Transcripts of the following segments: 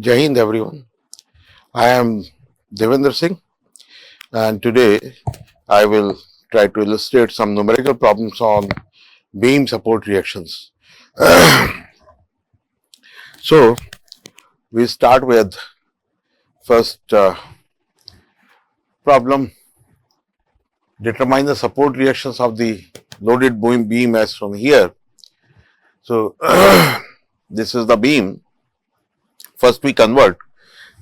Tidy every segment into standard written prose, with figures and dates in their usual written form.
Jai Hind everyone. I am Devendra Singh, and today I will try to illustrate some numerical problems on beam support reactions. So we start with first problem. Determine the support reactions of the loaded beam as from here. So this is the beam. First we convert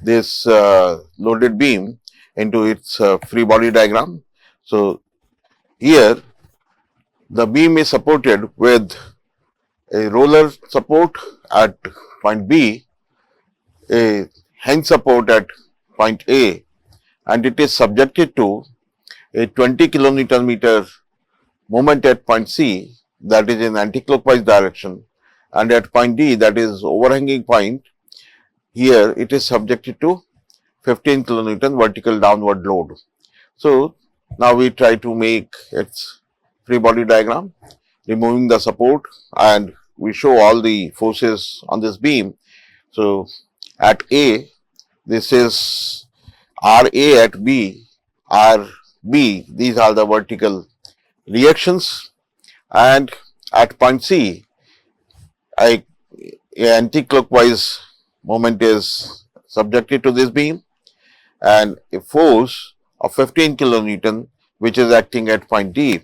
this loaded beam into its free body diagram. So here the beam is supported with a roller support at point B, a hinge support at point A, and it is subjected to a 20 kilonewton meter moment at point C, that is in anti-clockwise direction, and at point D, that is overhanging point, here it is subjected to 15 kilonewton vertical downward load. So now we try to make its free body diagram, removing the support, and we show all the forces on this beam. So at A, this is RA, at B, RB, these are the vertical reactions, and at point C, a anti-clockwise moment is subjected to this beam, and a force of 15 kilonewton which is acting at point D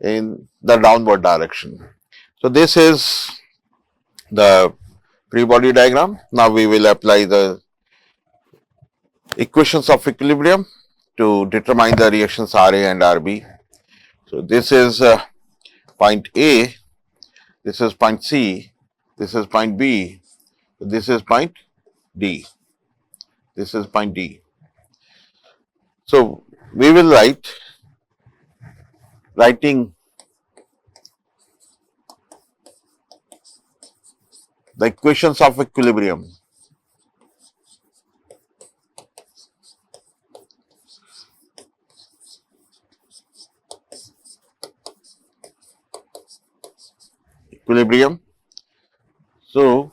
in the downward direction. So this is the free body diagram. Now we will apply the equations of equilibrium to determine the reactions RA and RB. So this is point A, this is point C, this is point B, this is point D, this is point D. So we will writing the equations of equilibrium. So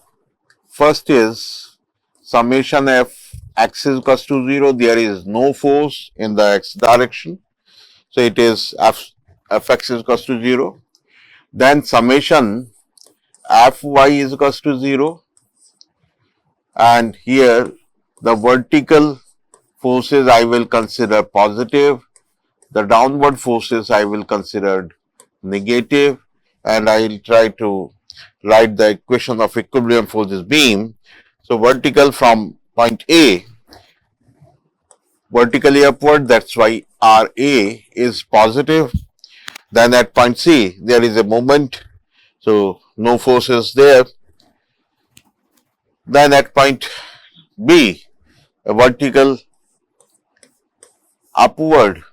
first is summation f x is equals to 0. There is no force in the x direction, so it is fx is equals to 0. Then summation fy is equals to 0, and here the vertical forces I will consider positive, the downward forces I will consider negative, and I will try to write the equation of equilibrium for this beam. So vertical from point A, vertically upward, that's why RA is positive. Then at point C, there is a moment, so no force is there. Then at point B, a vertical upward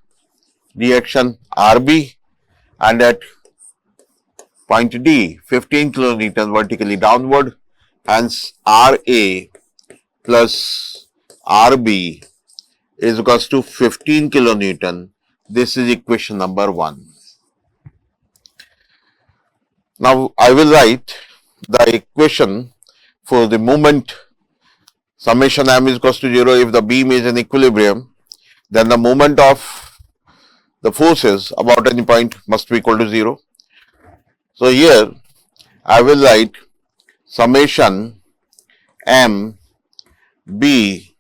reaction RB, and at point D, 15 kilonewton vertically downward, hence RA plus RB is equals to 15 kilonewton. This is equation number 1. Now I will write the equation for the moment summation m is equals to 0. If the beam is in equilibrium, then the moment of the forces about any point must be equal to 0. So here I will write summation m b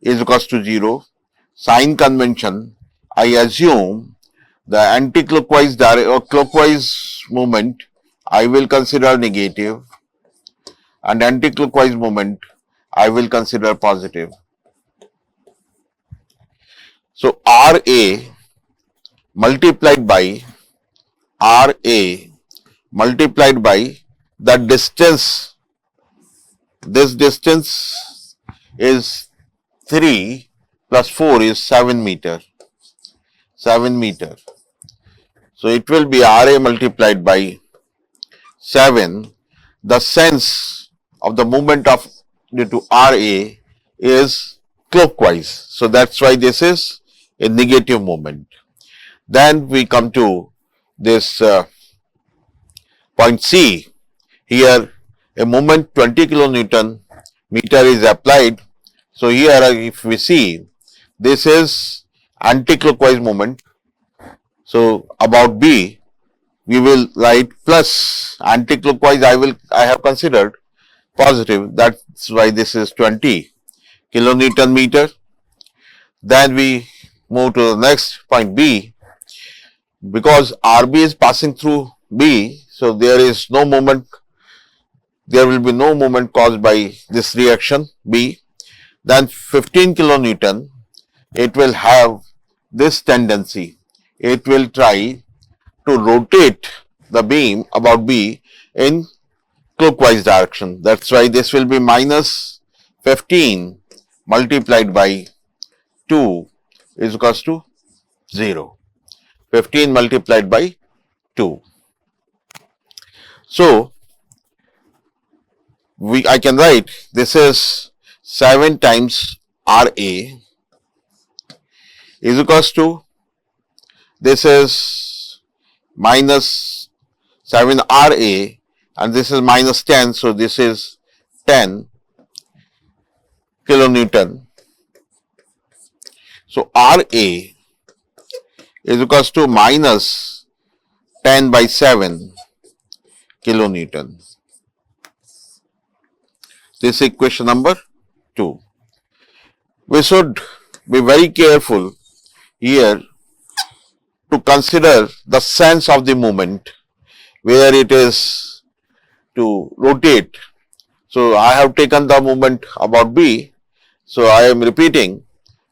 is equals to 0. Sign convention, I assume the anti-clockwise or clockwise moment I will consider negative, and anti-clockwise moment I will consider positive. So RA multiplied by the distance, this distance is 3 plus 4 is 7 meter. So it will be RA multiplied by 7. The sense of the movement of due to RA is clockwise. So that's why this is a negative moment. Then we come to this point C. Here a moment 20 kilonewton meter is applied. So here if we see, this is anti-clockwise moment. So about B, we will write plus anti-clockwise. I have considered positive. That's why this is 20 kilonewton meter. Then we move to the next point B. Because RB is passing through B, so there is no moment. There will be no moment caused by this reaction B. Then 15 kilonewton, it will have this tendency. It will try to rotate the beam about B in clockwise direction. That's why this will be minus 15 multiplied by 2 is equals to 0. 15 multiplied by 2. So I can write this is 7 times RA is equals to, this is minus 7 RA and this is minus 10, so this is 10 kilonewton. So RA is equals to minus 10 by 7 kilonewton. This is equation number 2. We should be very careful here to consider the sense of the movement, where it is to rotate. So I have taken the movement about B. So I am repeating,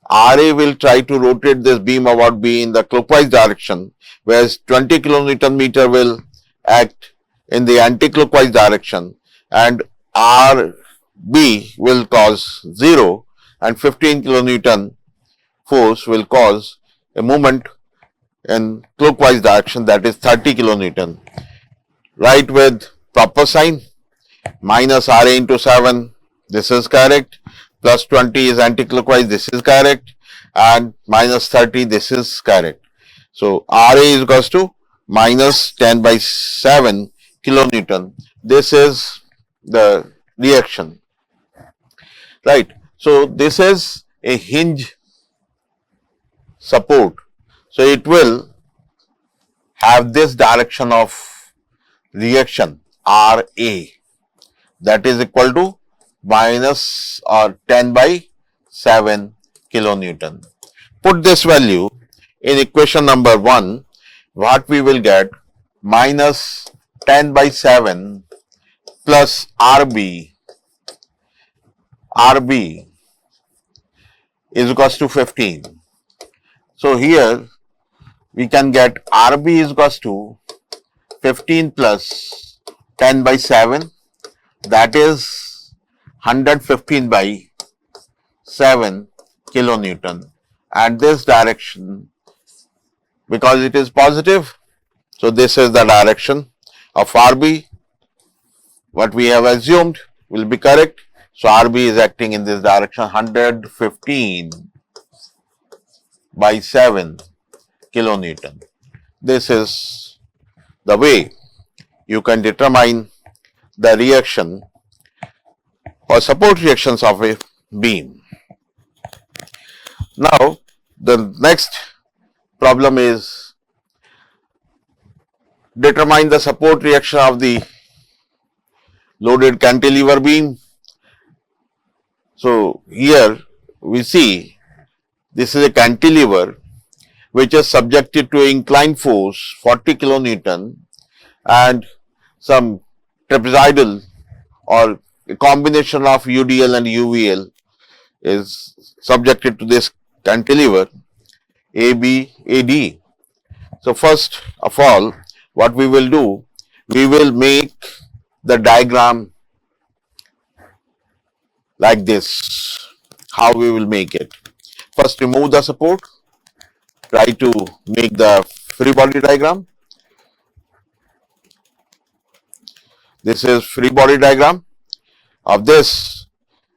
RA will try to rotate this beam about B in the clockwise direction, whereas 20 kilonewton meter will act in the anti-clockwise direction, and RB will cause 0 and 15 kilonewton force will cause a movement in clockwise direction, that is 30 kilonewton. Write with proper sign, minus RA into 7, this is correct, plus 20 is anti-clockwise, this is correct, and minus 30, this is correct. So RA is equals to minus 10 by 7 kilonewton. This is the reaction, right? So this is a hinge support. So it will have this direction of reaction RA, that is equal to minus or 10 by 7 kilonewton. Put this value in equation number 1, what we will get, minus 10 by 7 plus RB is equals to 15. So here we can get RB is equals to 15 plus 10 by 7, that is 115 by 7 kilonewton, and this direction, because it is positive, so this is the direction of RB. What we have assumed will be correct. So RB is acting in this direction, 115 by 7 kilonewton. This is the way you can determine the reaction or support reactions of a beam. Now the next problem is determine the support reaction of the loaded cantilever beam. So here we see this is a cantilever which is subjected to inclined force 40 kilonewton and some trapezoidal or a combination of UDL and UVL is subjected to this cantilever AD. So first of all, what we will do, we will make the diagram like this. How we will make it? First remove the support, try to make the free body diagram. This is free body diagram of this.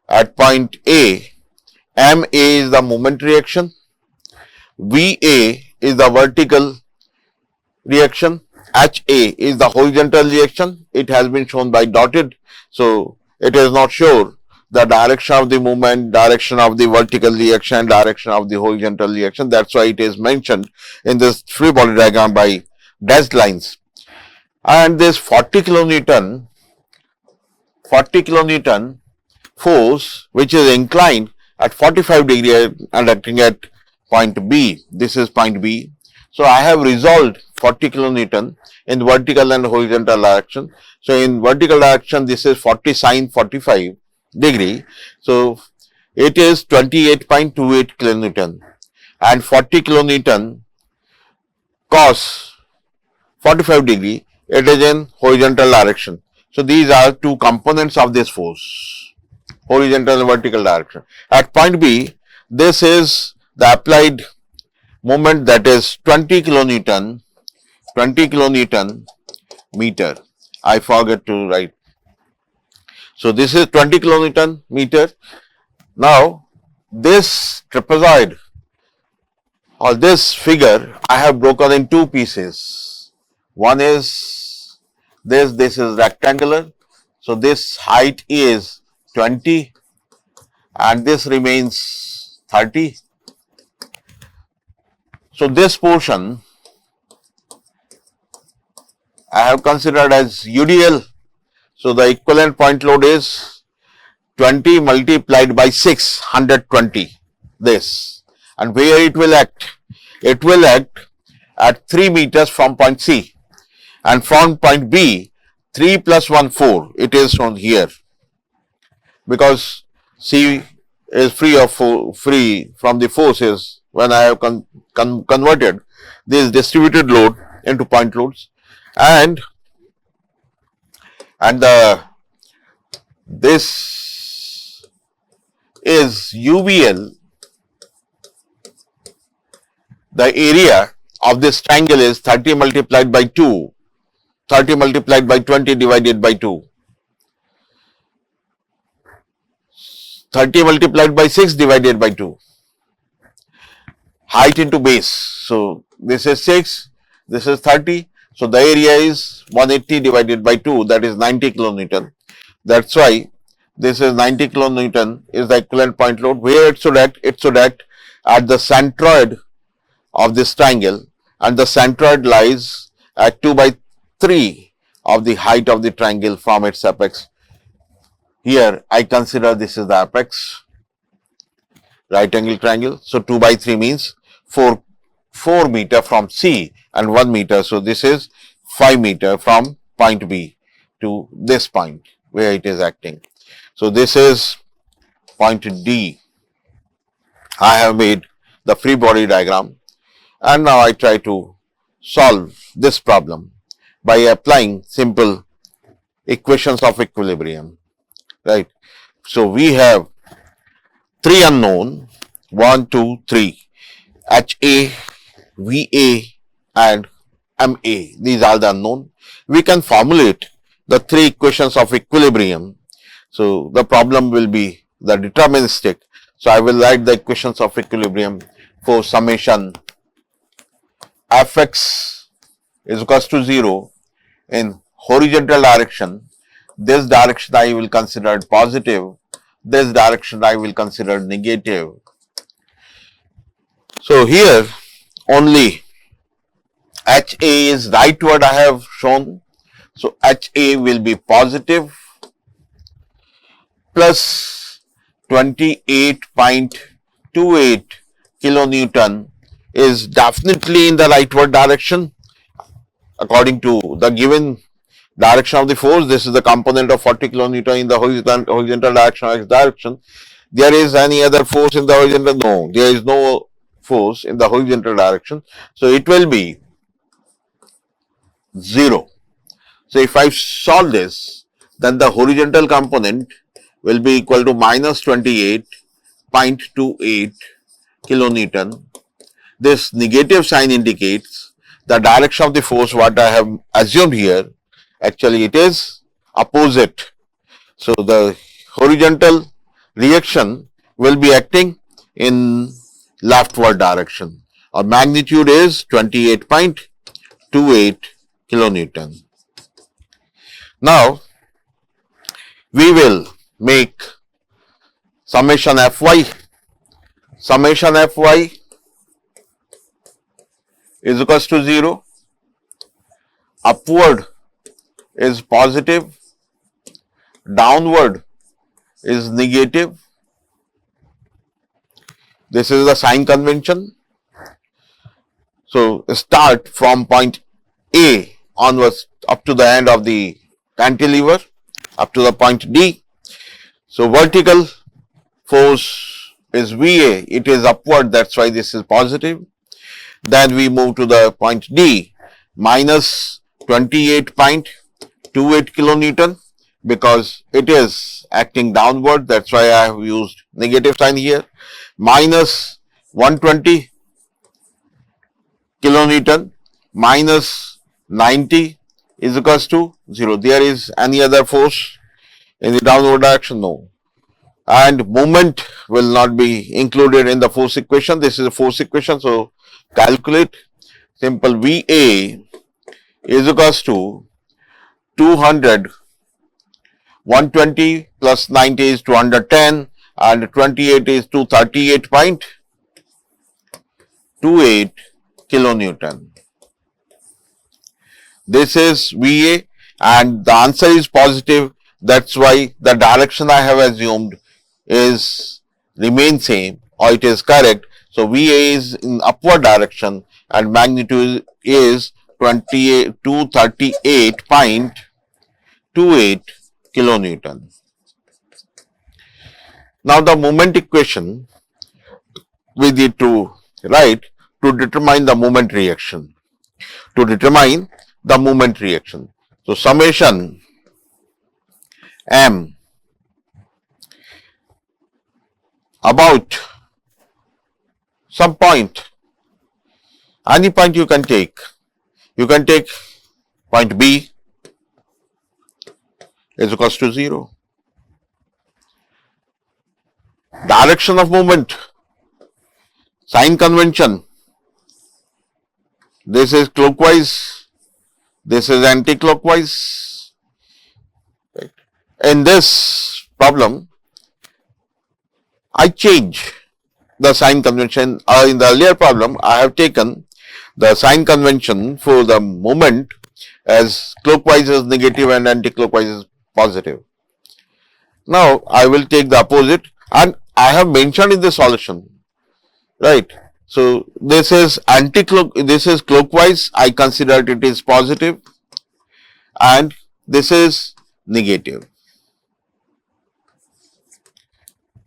At point A, MA is the moment reaction, VA is the vertical reaction, HA is the horizontal reaction. It has been shown by dotted, so it is not sure. the direction of the movement, direction of the vertical reaction, direction of the horizontal reaction. That's why it is mentioned in this free body diagram by dashed lines. And this 40 kilonewton force which is inclined at 45 degree and acting at point B. This is point B. So I have resolved 40 kilonewton in vertical and horizontal direction. So in vertical direction, this is 40 sine 45 degree. So it is 28.28 kilonewton, and 40 kilonewton cos 45 degree, it is in horizontal direction. So these are two components of this force, horizontal and vertical direction. At point B, this is the applied moment, that is 20 kilonewton meter. I forgot to write. So this is 20 kilonewton meter. Now this trapezoid or this figure I have broken in two pieces. One is this is rectangular. So this height is 20 and this remains 30. So this portion I have considered as UDL. So the equivalent point load is 20 multiplied by 6, 120, this. And where it will act? It will act at 3 meters from point C, and from point B, 3 plus 1, 4. It is shown here because C is free from the forces when I have converted this distributed load into point loads, and this is UBL. The area of this triangle is 30 multiplied by 2, 30 multiplied by 20 divided by 2, 30 multiplied by 6 divided by 2, height into base. So this is 6, this is 30. So the area is 180 divided by 2, that is 90 kilonewton. That's why this is 90 kilonewton is the equivalent point load. Where it should act? It should act at the centroid of this triangle, and the centroid lies at 2 by 3 of the height of the triangle from its apex. Here I consider this is the apex, right angle triangle. So 2 by 3 means 4 meter from C and 1 meter. So this is 5 meter from point B to this point where it is acting. So this is point D. I have made the free body diagram, and now I try to solve this problem by applying simple equations of equilibrium, right? So we have three unknown, 1, 2, 3, HA, VA and MA. These are the unknown. We can formulate the three equations of equilibrium. So the problem will be the deterministic. So I will write the equations of equilibrium for summation Fx is equals to 0 in horizontal direction. This direction I will consider positive. This direction I will consider negative. So here only HA is rightward I have shown. So HA will be positive plus 28.28 kilonewton is definitely in the rightward direction according to the given direction of the force. This is the component of 40 kilonewton in the horizontal direction, x direction. There is any other force in the horizontal? No, there is no force in the horizontal direction. So it will be 0. So if I solve this, then the horizontal component will be equal to minus 28.28 kilonewton. This negative sign indicates the direction of the force what I have assumed here. Actually it is opposite. So the horizontal reaction will be acting in leftward direction. Our magnitude is 28.28 kilonewton. Now we will make summation Fy is equals to 0, upward is positive, downward is negative. This is the sign convention. So start from point A onwards up to the end of the cantilever, up to the point D. So vertical force is VA, it is upward, that's why this is positive. Then we move to the point D, minus 28.28 kilonewton, because it is acting downward, that's why I have used negative sign here. Minus 120 kilonewton minus 90 is equals to 0. There is any other force in the downward direction? No. And moment will not be included in the force equation. This is a force equation, so calculate. Simple, VA is equals to 200, 120 plus 90 is 210 and 28 is 238.28 kilonewton. This is VA and the answer is positive. That's why the direction I have assumed is remain same, or it is correct. So VA is in upward direction and magnitude is 238.28 kilonewton. Now the moment equation we need to write to determine the moment reaction. So summation M about some point, any point you can take. You can take point B is equals to 0. Direction of movement, sign convention. This is clockwise, this is anti-clockwise. In this problem, I change the sign convention. In the earlier problem, I have taken the sign convention for the moment as clockwise is negative and anti-clockwise is positive. Now, I will take the opposite, and I have mentioned in the solution, right? So this is this is clockwise, I consider it is positive, and this is negative.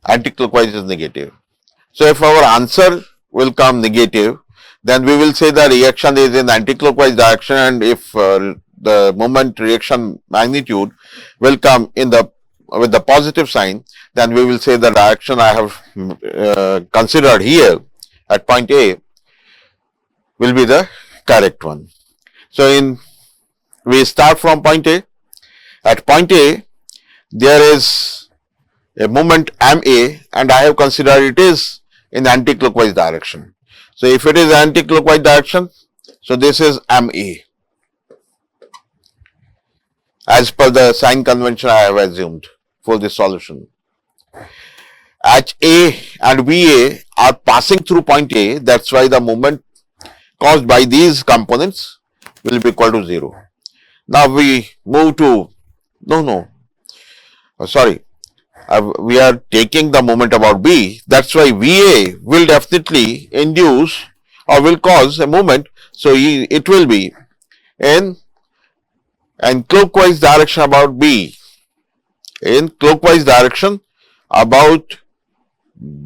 Anti-clockwise is negative. So if our answer will come negative, then we will say the reaction is in anti-clockwise direction, and if the moment reaction magnitude will come in the with the positive sign, then we will say the direction I have considered here at point A will be the correct one. So we start from point A. At point A, there is a moment MA, and I have considered it is in anti-clockwise direction. So if it is anti-clockwise direction, so this is MA as per the sign convention I have assumed for this solution. HA and VA are passing through point A, that's why the moment caused by these components will be equal to 0. Now we move to, we are taking the moment about B, that's why VA will definitely induce or will cause a moment, so it will be in clockwise direction about B, in clockwise direction about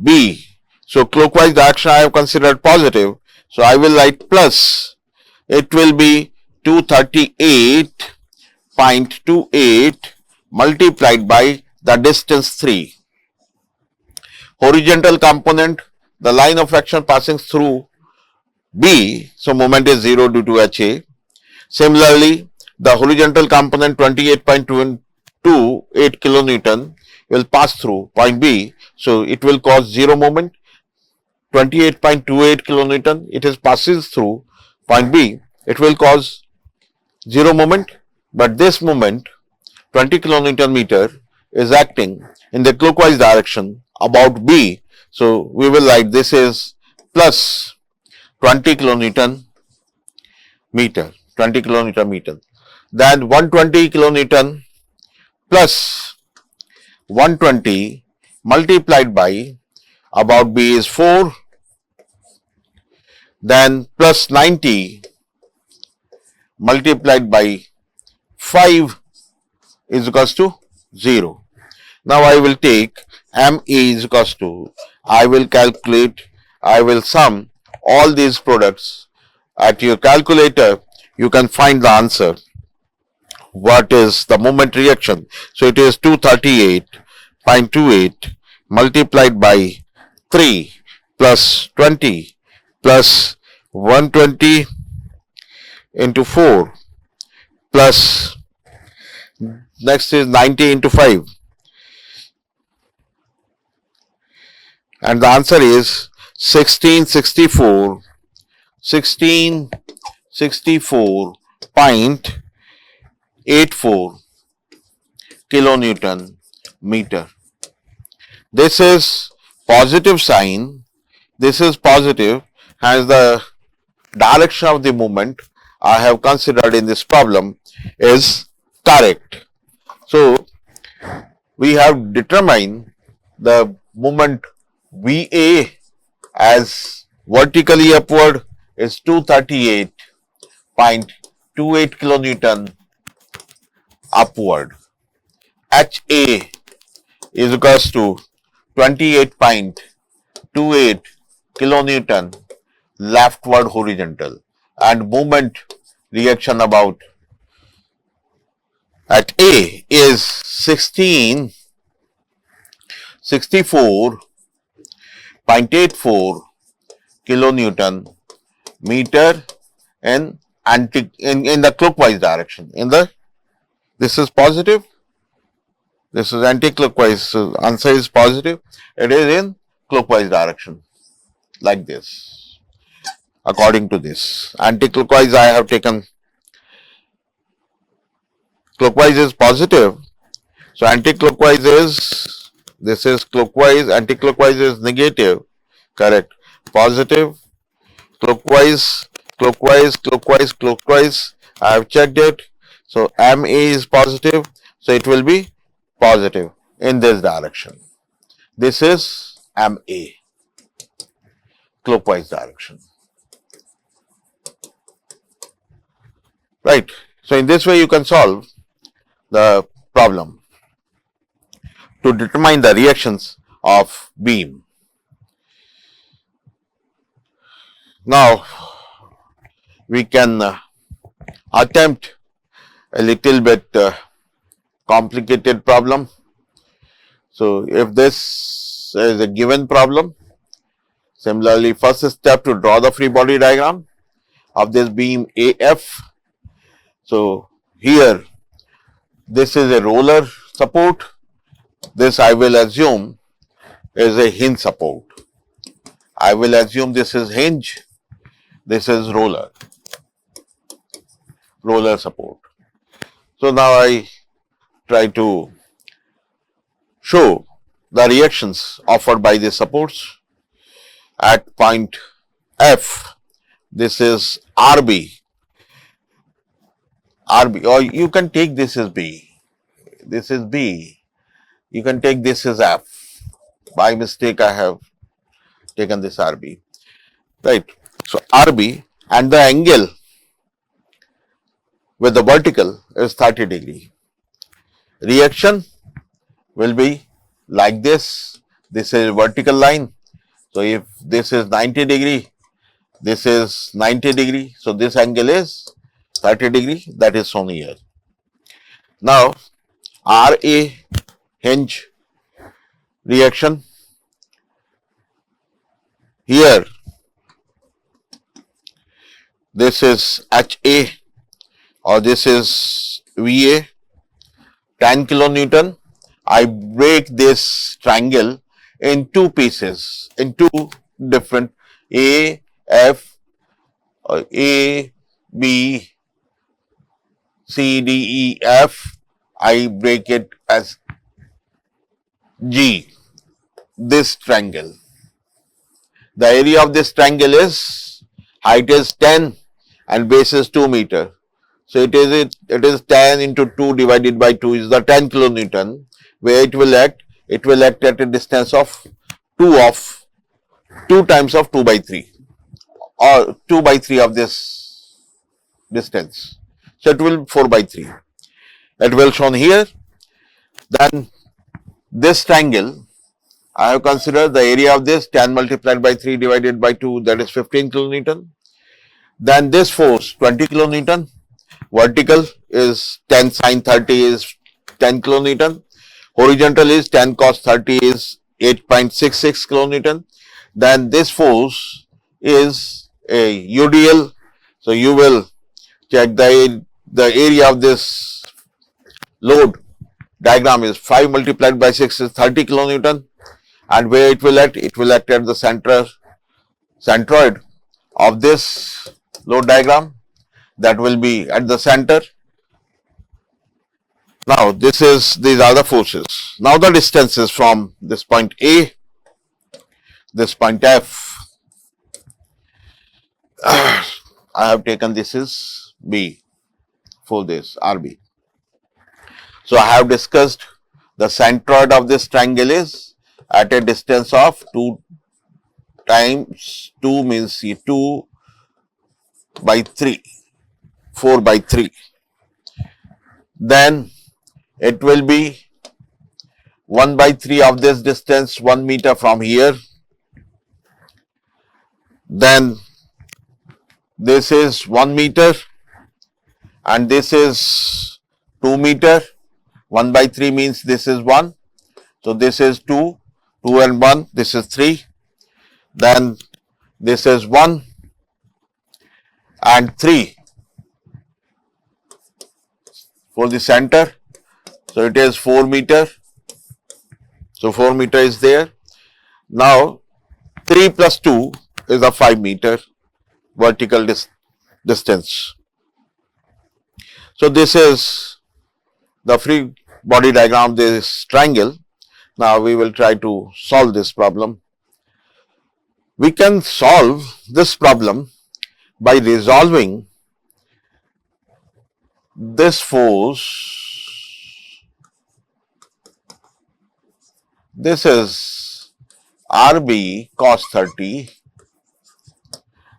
B. So clockwise direction I have considered positive, so I will write plus, it will be 238.28 multiplied by the distance 3. Horizontal component, the line of action passing through B, so moment is 0 due to HA. Similarly, the horizontal component 28.28 kilonewton will pass through point B, so it will cause 0 moment. 28.28 kilonewton, it is passes through point B, it will cause 0 moment, but this moment 20 kilonewton meter is acting in the clockwise direction, about B. So we will write this is plus 20 kilonewton meter, 20 kilonewton meter. Then 120 kilonewton plus 120 multiplied by about B is 4, then plus 90 multiplied by 5 is equals to 0. Now I will take MA is equals to, I will calculate, I will sum all these products at your calculator. You can find the answer. What is the moment reaction? So it is 238.28 multiplied by 3 plus 20 plus 120 into 4 plus next is 90 into 5, and the answer is 1664.84 kilonewton meter. This is positive sign. This is positive, hence the direction of the movement I have considered in this problem is correct. So we have determined the movement VA as vertically upward is 238.28 kilonewton upward. HA is equals to 28.28 kilonewton leftward horizontal, and movement reaction about at A is 1664.84 kilonewton meter in the clockwise direction. This is positive, this is anti-clockwise, so answer is positive. It is in clockwise direction, like this. According to this, anti-clockwise I have taken, clockwise is positive, so anti-clockwise is, this is clockwise, anti-clockwise is negative, correct, positive, clockwise, clockwise, clockwise, clockwise, I have checked it, so MA is positive, so it will be positive in this direction. This is MA, clockwise direction. Right. So in this way you can solve the problem to determine the reactions of beam. Now we can attempt a little bit complicated problem. So if this is a given problem, similarly first step to draw the free body diagram of this beam AF. So here this is a roller support, this I will assume is a hinge support. I will assume this is hinge, this is roller support. So now I try to show the reactions offered by the supports at point F. This is RB, or you can take this as B, this is B, you can take this as F. By mistake I have taken this RB, right. So RB, and the angle with the vertical is 30 degree. Reaction will be like this. This is vertical line. So if this is 90 degree, this is 90 degree. So this angle is 30 degree, that is shown here. Now RA hinge reaction, here this is HA or this is VA, 10 kilonewton. I break this triangle in two pieces, in two different A, F, A, B, C, D, E, F. I break it as G, this triangle. The area of this triangle is, height is 10 and base is 2 meter. So it is 10 into 2 divided by 2 is the 10 kilonewton. Where it will act? It will act at a distance of 2 times of 2 by 3 or 2 by 3 of this distance. So it will 4 by 3. It will shown here. Then this triangle, I have considered the area of this 10 multiplied by 3 divided by 2, that is 15 kilonewton. Then this force 20 kilonewton. Vertical is 10 sine 30 is 10 kilonewton. Horizontal is 10 cos 30 is 8.66 kilonewton. Then this force is a UDL. So you will check the area of this load diagram is 5 multiplied by 6 is 30 kilonewton. And where it will act? It will act at the centroid of this load diagram. That will be at the center. Now these are the forces. Now the distances from this point A, this point F. I have taken this is B for this RB. So I have discussed the centroid of this triangle is at a distance of 2 times 2 means 2 by 3. 4 by 3. Then it will be 1 by 3 of this distance, 1 meter from here. Then this is 1 meter and this is 2 meter. 1 by 3 means this is 1. So this is 2, 2 and 1, this is 3. Then this is 1 and 3. For the center, so it is 4 meter. So 4 meter is there. Now 3 plus 2 is a 5 meter vertical distance. So this is the free body diagram of this triangle. Now we will try to solve this problem. We can solve this problem by resolving this force. This is RB cos 30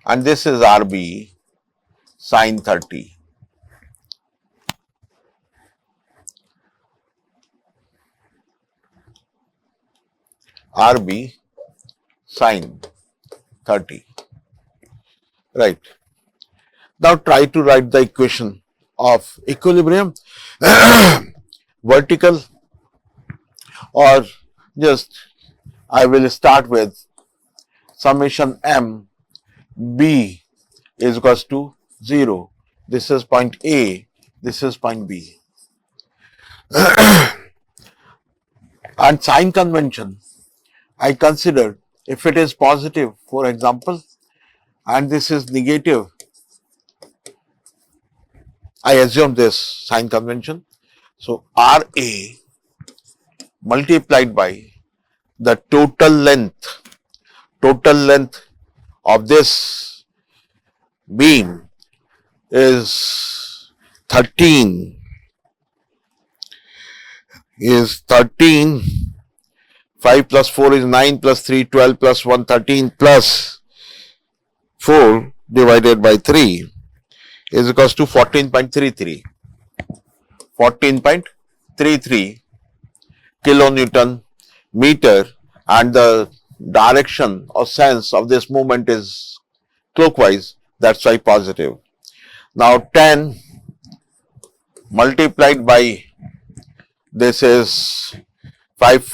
and this is RB sin 30. RB sin 30. Right. Now try to write the equation of equilibrium, vertical, or just I will start with summation M B is equals to 0. This is point A, this is point B. And sign convention, I consider if it is positive, for example, and this is negative, I assume this sign convention. So RA multiplied by the total length of this beam is 13. 5 plus 4 is 9 plus 3 12 plus 1 13 plus 4 divided by 3 is equals to 14.33. 14.33 kilonewton meter, and the direction or sense of this movement is clockwise, that's why positive. Now 10 multiplied by this is 5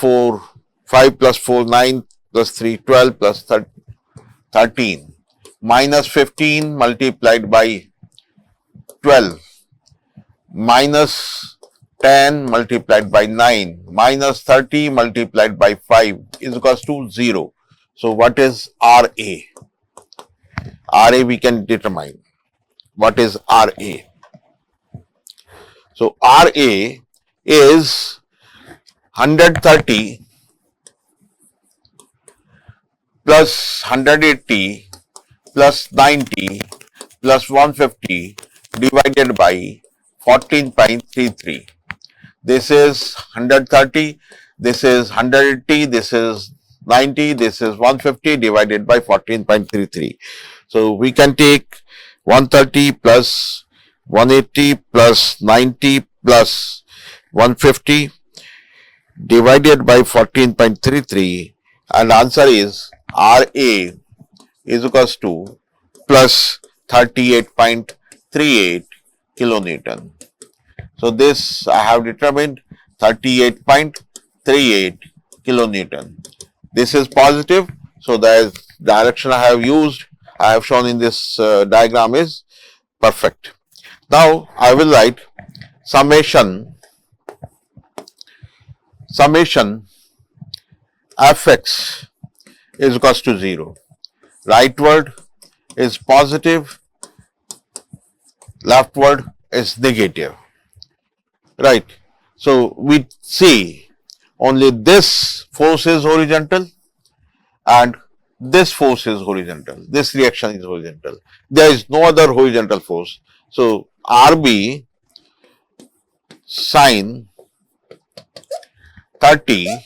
plus 4 9 plus 3 12 plus 13 minus 15 multiplied by 12 minus 10 multiplied by 9 minus 30 multiplied by 5 is equals to 0. So what is RA? RA we can determine. What is RA? So RA is 130 plus 180 plus 90 plus 150 divided by 14.33. This is 130, this is 180, this is 90, this is 150 divided by 14.33. So we can take 130 plus 180 plus 90 plus 150 divided by 14.33, and answer is RA is equals to plus 38.38 kilonewton. So this I have determined 38.38 kilonewton. This is positive, so the direction I have used, I have shown in this diagram is perfect. Now I will write summation fx is equals to 0. Rightward is positive, leftward is negative. Right. So we see only this force is horizontal and this force is horizontal. This reaction is horizontal. There is no other horizontal force. So RB sine 30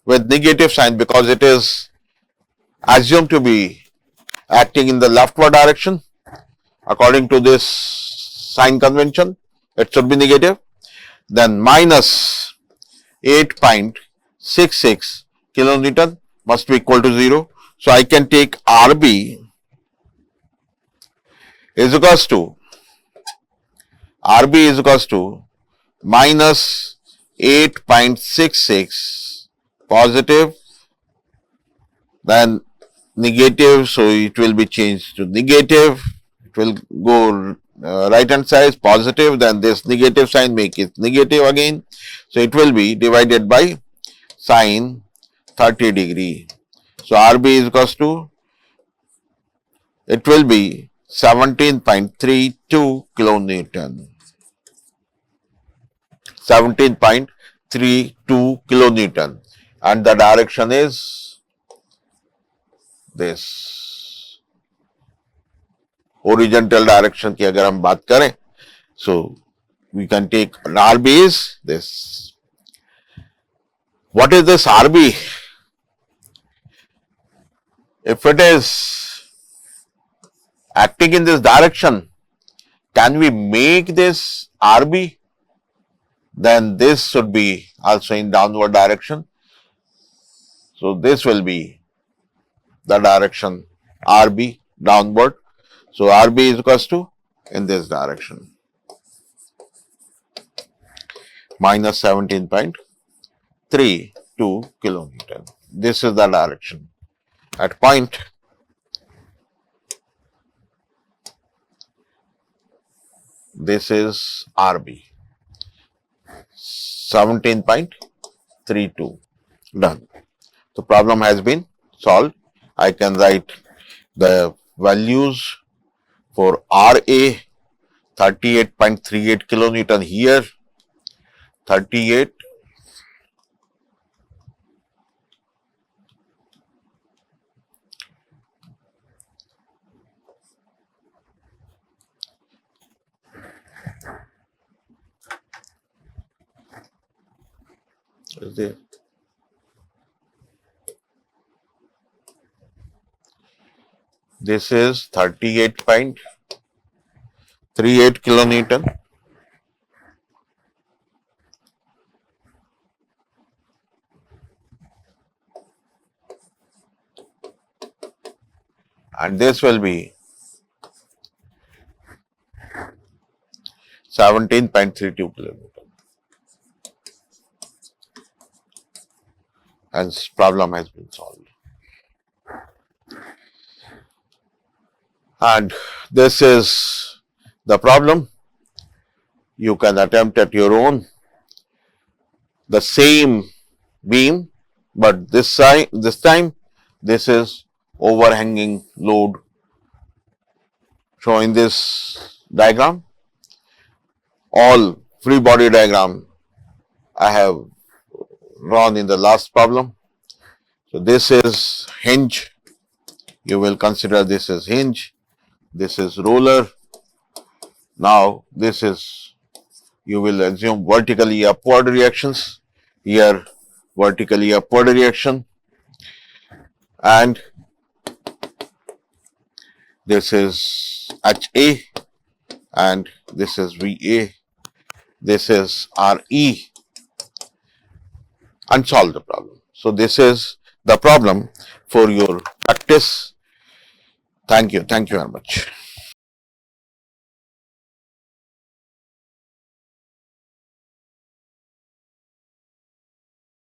with negative sign, because it is assumed to be acting in the leftward direction. According to this sign convention, it should be negative. Then minus 8.66 kilonewton must be equal to 0. So I can take RB is equals to minus 8.66 positive, then negative, so it will be changed to negative. It will go right hand side positive, then this negative sign make it negative again. So it will be divided by sine 30 degree. So RB is equals to, it will be 17.32 kilonewton. 17.32 kilonewton, and the direction is this. Horizontal direction की अगर हम बात करें, so we can take RB is this. What is this RB? If it is acting in this direction, can we make this RB? Then this should be also in downward direction. So this will be the direction RB, downward. So RB is equals to in this direction, minus 17.32 kilonewton. This is the direction. At point this is RB, 17.32. Done. The problem has been solved. I can write the values for RA 38.38 kilonewton here, 38. Is there? This is 38.38 kilonewton. And this will be 17.32 kilonewton. And problem has been solved. And this is the problem. You can attempt at your own. The same beam, but this time this is overhanging load shown in this diagram. All free body diagram I have drawn in the last problem. So this is hinge You will consider this is hinge, this is roller. Now this is, you will assume vertically upward reactions. Here vertically upward reaction, and this is HA and this is VA, this is RE, and solve the problem. So this is the problem for your practice. Thank you very much.